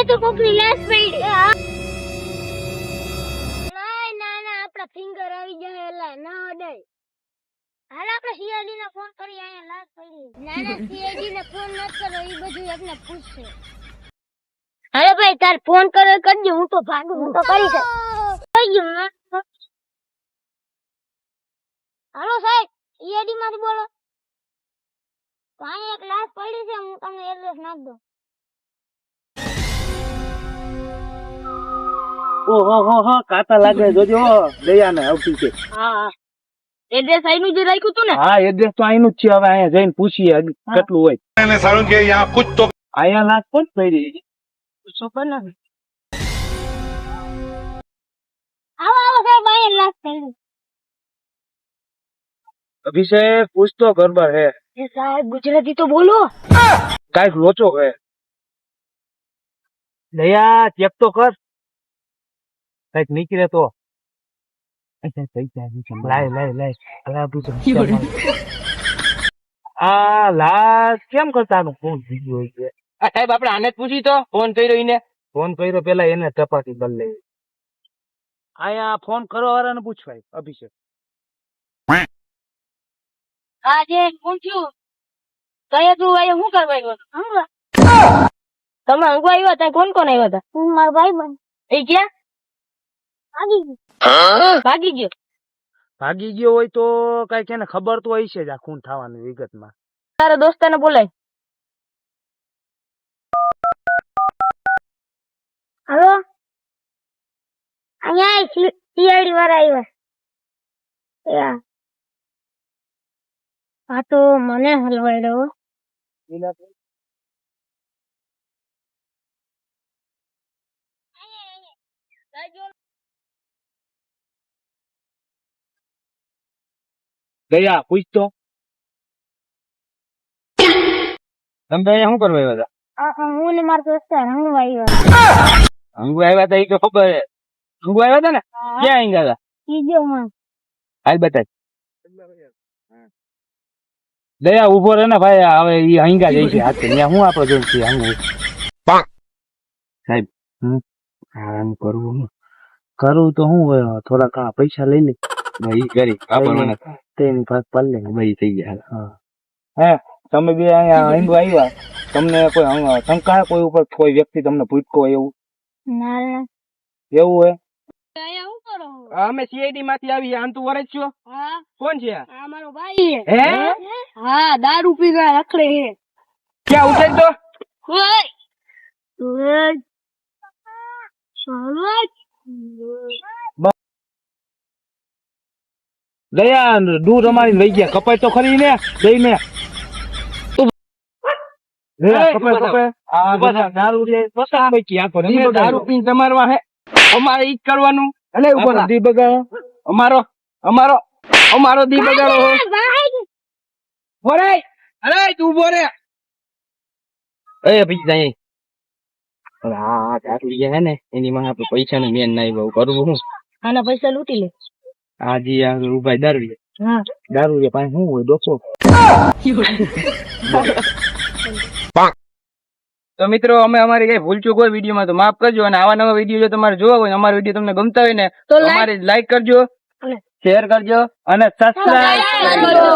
તો કોકની લાશ પડી. ના ના ના આપડા ફિંગર આવી જાય એલા ના અડાય. હાલ આપણે સીઆઈડી ને ફોન કરી અહીંયા લાશ પડી. ના ના સીઆઈડી ને ફોન ન કરો ઈ બધું એકને પૂછશે. હાલો ભાઈ તાર ફોન કરજો હું તો ભાગું હું તો કરી છે. થઈ ગયું ને. હાલો સાહેબ સીઆઈડી માંથી બોલો. તો અહીંયા એક લાશ પડી છે હું તમને એડ્રેસ નાખ દઉં. ઓહો કાતા લાગે જોજો દયાને આવતી છે. હા એડ્રેસ આઈનું જે રાખ્યું તું ને. હા એડ્રેસ તો આઈનું જ છે. હવે અહીંયા જઈને પૂછીએ કેટલું હોય. मैंने सारुण के यहाँ कुछ तो અહીંયા લાશ કોણ પડી? ખબર નથી. આવો આવો સાહેબ અહીંયા લાશ પડી. અભિષેક પૂછતો ગરબર હે. એ સાહેબ ગુજરાતી તો બોલો. કાંઈક લોચો હે. દયા ચેક તો કર. કઈક નીકળે તો આ લાશ કેમ કરતા ફોન બીજું હોય છે. સાહેબ આપડે આને જ પૂછી તો ફોન કર્યો એને. ફોન કર્યો પેલા એને ટપાકી કરી લે. આયા ફોન કરવા વાળાને પૂછવાય અભિષેક. હા જે પૂછ્યું કયા તું આયો શું કરવા આવ્યો હંગવા. તમે હંગવા આવ્યા હતા કોણ કોણ આવ્યા હતા? હું મારો ભાઈ બન. એ ક્યાં ભાગી ગયો? ભાગી ગયો હોય તો કઈક એને ખબર તો હશે જ આ ખૂન થવાની વિગતમાં. તારા દોસ્તાને બોલાય. હલો અહીંયા સીઆઈડી વાળા આવ્યા. હા તો મને હલવાડ્યો. દયા પૂછતો તમે અહીંયા શું કરવા આવ્યા હતા? હું ને મારા દોસ્તાર હંગવા આવ્યા. હંગુ આવ્યા હતા એ તો ખબર હે. હંગુ આવ્યા હતા ને ક્યાં હંગા હતા? કીજો માં હાલ બતાય. દયા ઉભો રહે ને ભાઈ. હવે ઈ હંગા જાય છે હાથે ત્યાં હું આપડે જોઈ છીએ હંગુ. સાહેબ આમ કરવું તો હું થોડા ઘણા પૈસા લઈ લે. ઈ કરી આપણને તેની પાસે પલ્લે ભાઈ થઈ ગયા. હે તમે બે અહીંયા હિન્દુ આવ્યા તમને કોઈ શંકા કોઈ ઉપર કોઈ વ્યક્તિ તમને પૂછકો એવું? ના એવું હે? અહીંયા શું કરો? અમે સીઆઈડી માંથી આવી. આમ તું વરસ છો? હા કોણ છે? આ મારો ભાઈ હે? હા દારૂ પીવા રખડે હે. ક્યાં ઉઠે તો? ઓય ઓય સાલા દયા દૂર અમારી લઈ ગયા. કપાય તો ખરી ને જઈને દારૂ પીને તમારવા હે. અમારે ઈ કરવાનું. દી બગાડો અમારો દી બગાડો. બોરે અરે તું બોરે. એ ભાઈ જાય હા દારૂ હે ને એની માં આપડે પૈસા ને મેન નહીં બહુ કરવું. હું આના પૈસા લૂટી લે. હાજી આ ભાઈ દારૂ હા દારૂ પાસે શું હોય ડોસો. તો મિત્રો અમે અમારી કઈ ભૂલચૂક હોય વિડીયોમાં તો માફ કરજો. અને આવા નવા વિડીયો જો તમારે જોવા હોય અમારો વિડીયો તમને ગમતા હોય ને તો અમારી લાઈક કરજો, શેર કરજો અને સબસ્ક્રાઇબ કરજો.